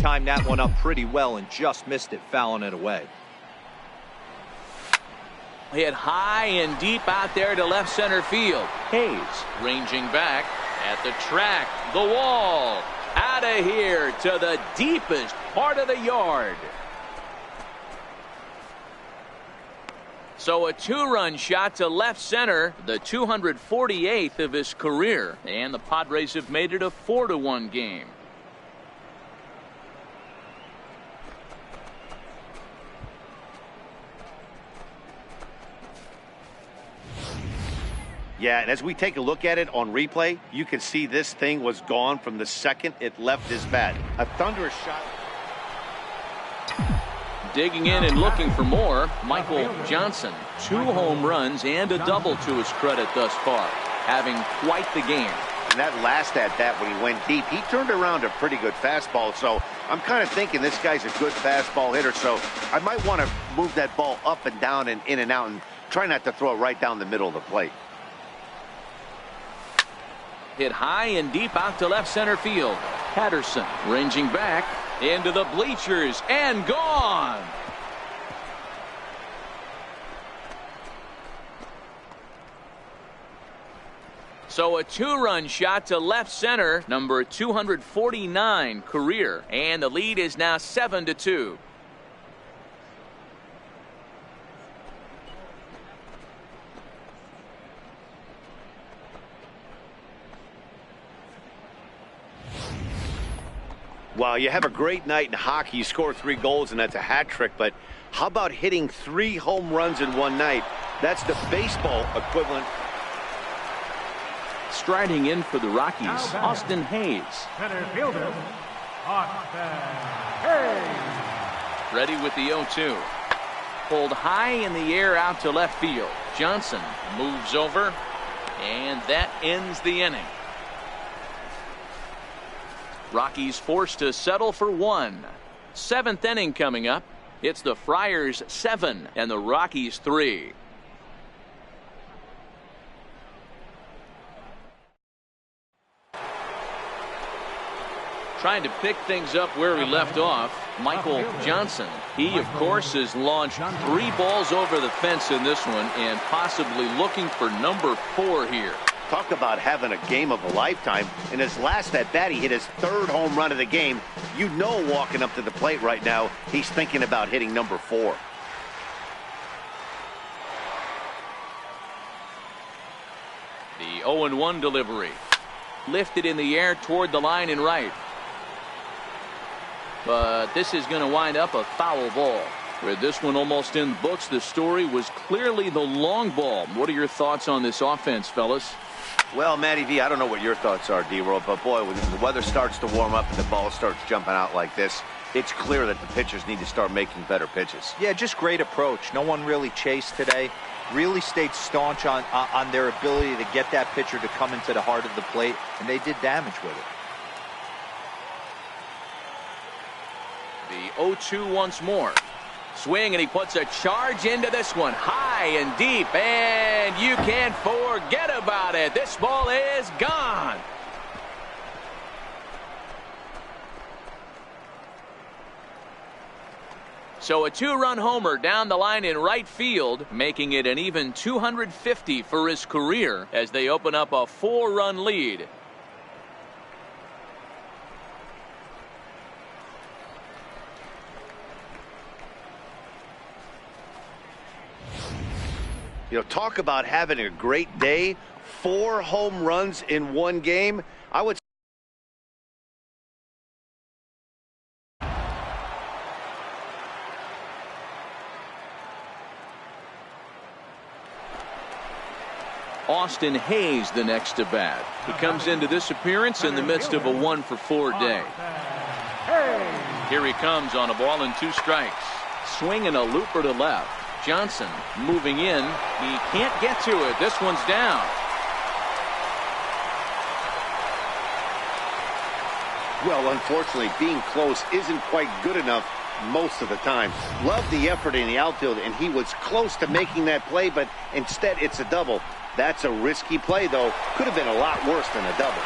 timed that one up pretty well and just missed it, fouling it away. Hit high and deep out there to left center field. Hayes ranging back at the track, the wall, out of here to the deepest part of the yard. So a two-run shot to left center, the 248th of his career, and the Padres have made it a 4-1 game. Yeah, and as we take a look at it on replay, you can see this thing was gone from the second it left his bat. A thunderous shot. Digging in and looking for more, Michael Johnson. 2 home runs and a double to his credit thus far, having quite the game. And that last at-bat when he went deep, he turned around a pretty good fastball. So I'm kind of thinking this guy's a good fastball hitter. So I might want to move that ball up and down and in and out and try not to throw it right down the middle of the plate. Hit high and deep out to left center field. Patterson ranging back into the bleachers and gone. So a 2-run shot to left center, number 249 career, and the lead is now 7-2. Well, you have a great night in hockey. You score 3 goals, and that's a hat trick. But how about hitting 3 home runs in one night? That's the baseball equivalent. Striding in for the Rockies, Austin Hayes. Center fielder, Austin Hayes. Ready with the 0-2. Pulled high in the air out to left field. Johnson moves over, and that ends the inning. Rockies forced to settle for 1. 7th inning coming up. It's the Friars 7 and the Rockies 3. Trying to pick things up where we left off, Michael Johnson. He, of course, has launched 3 balls over the fence in this one and possibly looking for number 4 here. Talk about having a game of a lifetime. In his last at-bat, he hit his 3rd home run of the game. You know, walking up to the plate right now, he's thinking about hitting number 4. The 0-1 delivery. Lifted in the air toward the line and right. But this is going to wind up a foul ball. With this one almost in books, the story was clearly the long ball. What are your thoughts on this offense, fellas? Well, Matty V, I don't know what your thoughts are, D-Roll, but boy, when the weather starts to warm up and the ball starts jumping out like this, it's clear that the pitchers need to start making better pitches. Yeah, just great approach. No one really chased today. Really stayed staunch on their ability to get that pitcher to come into the heart of the plate, and they did damage with it. The 0-2 once more. Swing, and he puts a charge into this one, high and deep, and you can't forget about it. This ball is gone. So a 2-run homer down the line in right field, making it an even 250 for his career as they open up a 4-run lead. You know, talk about having a great day. 4 home runs in one game. I would. Austin Hayes the next to bat. He comes into this appearance in the midst of a 1-for-4 day. Here he comes on a ball and 2 strikes. Swinging a looper to left. Johnson moving in. He can't get to it. This one's down. Well, unfortunately, being close isn't quite good enough most of the time. Loved the effort in the outfield, and he was close to making that play, but instead it's a double. That's a risky play, though. Could have been a lot worse than a double.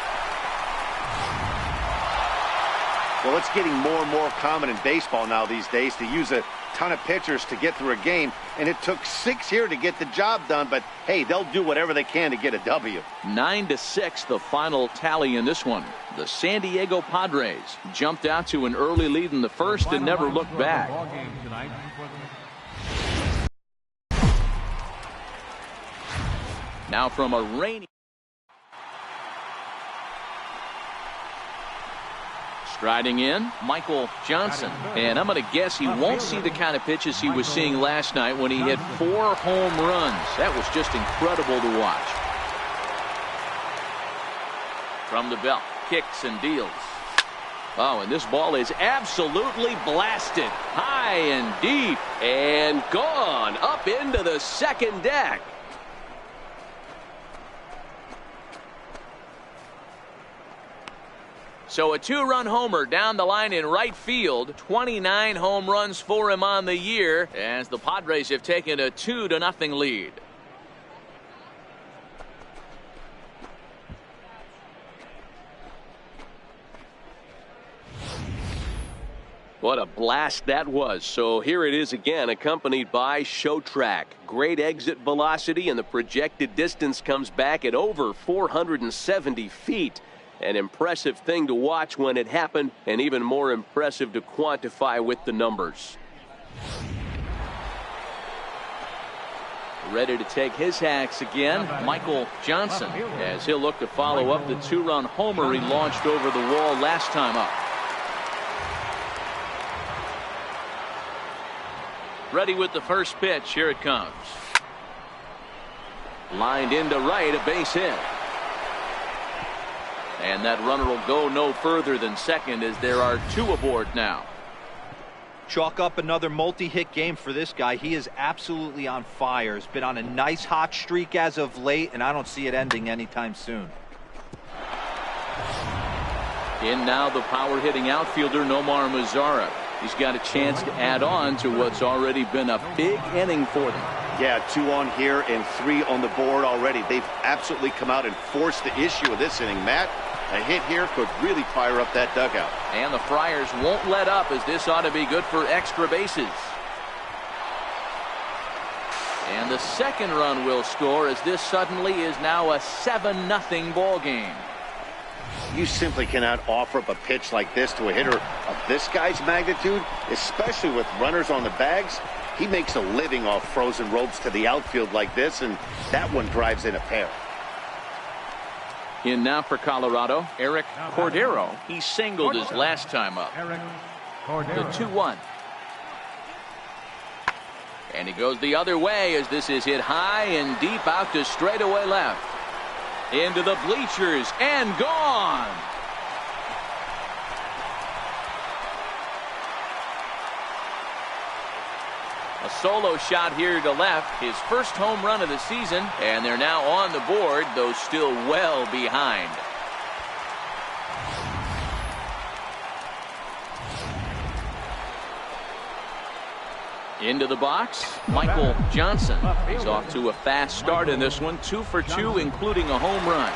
Well, it's getting more and more common in baseball now these days to use a ton of pitchers to get through a game, and it took 6 here to get the job done, but hey, they'll do whatever they can to get a W. 9-6 the final tally in this one. The San Diego Padres jumped out to an early lead in the first and never looked back. Now from a rainy striding in, Michael Johnson. And I'm going to guess he won't see the kind of pitches he was seeing last night when he hit 4 home runs. That was just incredible to watch. From the belt, kicks and deals. Oh, and this ball is absolutely blasted. High and deep. And gone up into the second deck. So a 2-run homer down the line in right field. 29 home runs for him on the year as the Padres have taken a 2-0 lead. What a blast that was. So here it is again, accompanied by show track. Great exit velocity, and the projected distance comes back at over 470 feet. An impressive thing to watch when it happened, and even more impressive to quantify with the numbers. Ready to take his hacks again, Michael Johnson, as he'll look to follow up the 2-run homer he launched over the wall last time up. Ready with the first pitch. Here it comes. Lined into right, a base hit. And that runner will go no further than second as there are 2 aboard now. Chalk up another multi-hit game for this guy. He is absolutely on fire. He's been on a nice hot streak as of late, and I don't see it ending anytime soon. In now the power-hitting outfielder Nomar Mazara. He's got a chance to add on to what's already been a big inning for them. Yeah, 2 on here and 3 on the board already. They've absolutely come out and forced the issue of this inning, Matt. A hit here could really fire up that dugout. And the Friars won't let up, as this ought to be good for extra bases. And the second run will score, as this suddenly is now a 7-0 ball game. You simply cannot offer up a pitch like this to a hitter of this guy's magnitude, especially with runners on the bags. He makes a living off frozen ropes to the outfield like this, and that one drives in a pair. In now for Colorado, Eric Cordero. He singled his last time up. The 2-1. And he goes the other way as this is hit high and deep out to straightaway left. Into the bleachers and gone. A solo shot here to left, his first home run of the season, and they're now on the board, though still well behind. Into the box, Michael Johnson. He's off to a fast start in this one, 2 for 2, including a home run.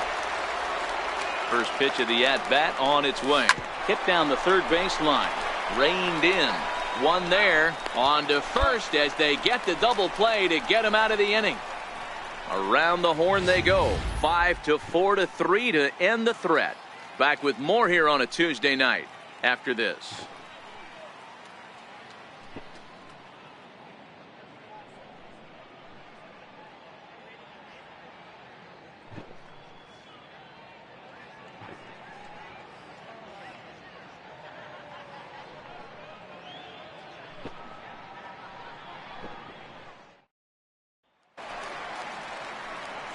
First pitch of the at-bat on its way. Hit down the third baseline, reined in. One there, on to first as they get the double play to get him out of the inning. Around the horn they go, 5-4-3 to end the threat. Back with more here on a Tuesday night after this.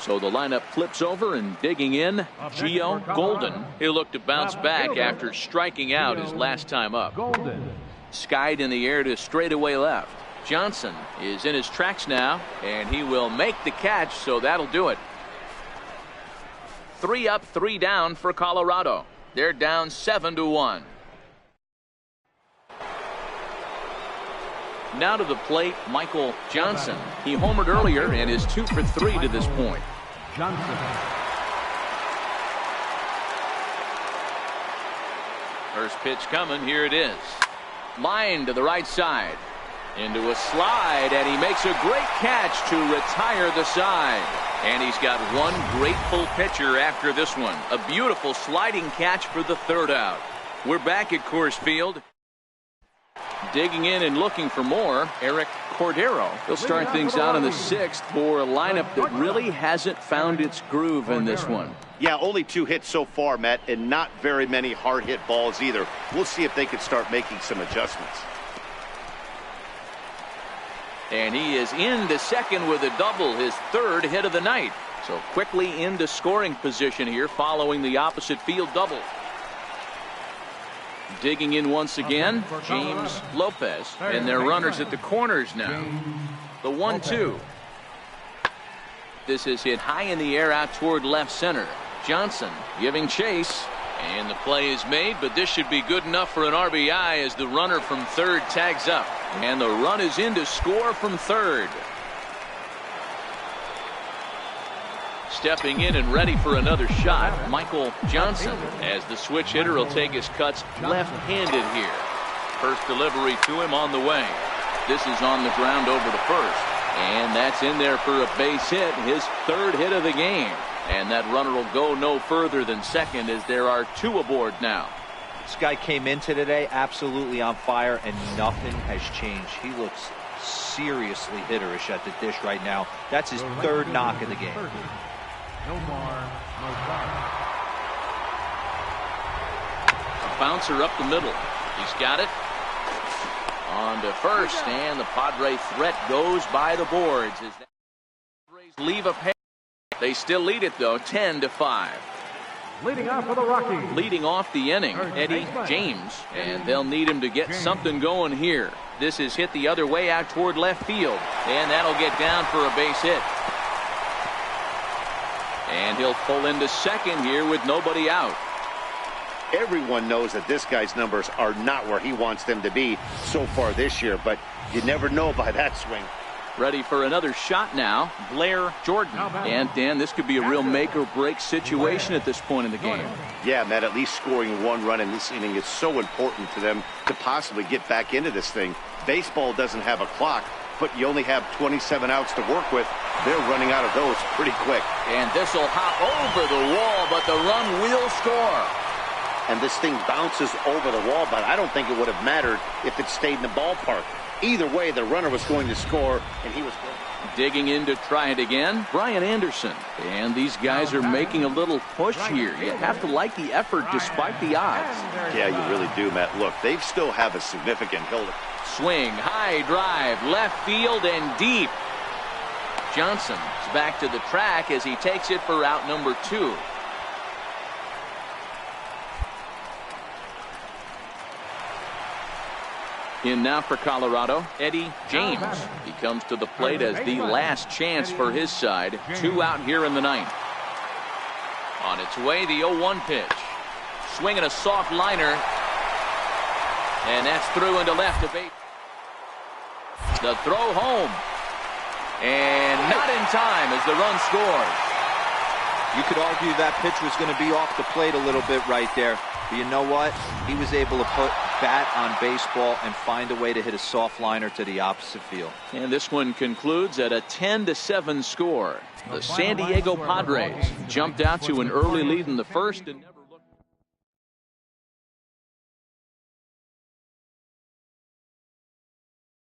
So the lineup flips over, and digging in, Gio Golden. He'll look to bounce back after striking out his last time up. Skied in the air to straightaway left. Johnson is in his tracks now, and he will make the catch, so that'll do it. 3 up, 3 down for Colorado. They're down 7-1. Now to the plate, Michael Johnson. He homered earlier and is 2 for 3 to this point. First pitch coming. Here it is. Line to the right side. Into a slide, and he makes a great catch to retire the side. And he's got one grateful pitcher after this one. A beautiful sliding catch for the third out. We're back at Coors Field. Digging in and looking for more, Eric Cordero. He'll start things out in the sixth for a lineup that really hasn't found its groove in this one. Yeah, only 2 hits so far, Matt, and not very many hard hit balls either. We'll see if they can start making some adjustments. And he is into second with a double, his third hit of the night. So quickly into scoring position here following the opposite field double. Digging in once again, James Lopez, and their runners at the corners now. The 1-2. This is hit high in the air out toward left center. Johnson giving chase, and the play is made, but this should be good enough for an RBI as the runner from third tags up. And the run is in to score from third. Stepping in and ready for another shot, Michael Johnson, as the switch hitter will take his cuts left-handed here. First delivery to him on the way. This is on the ground over to first. And that's in there for a base hit, his third hit of the game. And that runner will go no further than second as there are 2 aboard now. This guy came into today absolutely on fire, and nothing has changed. He looks seriously hitterish at the dish right now. That's his third knock of the game. A bouncer up the middle. He's got it. On to first, and the Padre threat goes by the boards as the Padres leave a pair. They still lead it, though, 10-5. Leading off for the Rockies. Leading off the inning, Eddie James, and they'll need him to get something going here. This is hit the other way out toward left field, and that'll get down for a base hit. And he'll pull into second here with nobody out. Everyone knows that this guy's numbers are not where he wants them to be so far this year, but you never know by that swing. Ready for another shot now, Blair Jordan. And Dan, this could be a real make or break situation at this point in the game. Yeah, Matt, at least scoring 1 run in this inning is so important to them to possibly get back into this thing. Baseball doesn't have a clock, but you only have 27 outs to work with. They're running out of those pretty quick. And this will hop over the wall, but the run will score. And this thing bounces over the wall, but I don't think it would have mattered if it stayed in the ballpark. Either way, the runner was going to score, and he was going. Digging in to try it again, Brian Anderson. And these guys are making a little push here. You have to like the effort despite the odds. Yeah, you really do, Matt. Look, they still have a significant hill. Swing, high drive, left field and deep. Johnson's back to the track as he takes it for out number 2. In now for Colorado, Eddie James. He comes to the plate as the last chance for his side. 2 out here in the 9th. On its way, the 0-1 pitch. Swinging a soft liner. And that's through into left to base. The throw home. And not in time as the run scores. You could argue that pitch was going to be off the plate a little bit right there. But you know what? He was able to put bat on baseball and find a way to hit a soft liner to the opposite field. And this one concludes at a 10-7 score. The San Diego Padres jumped out to an early lead in the first and never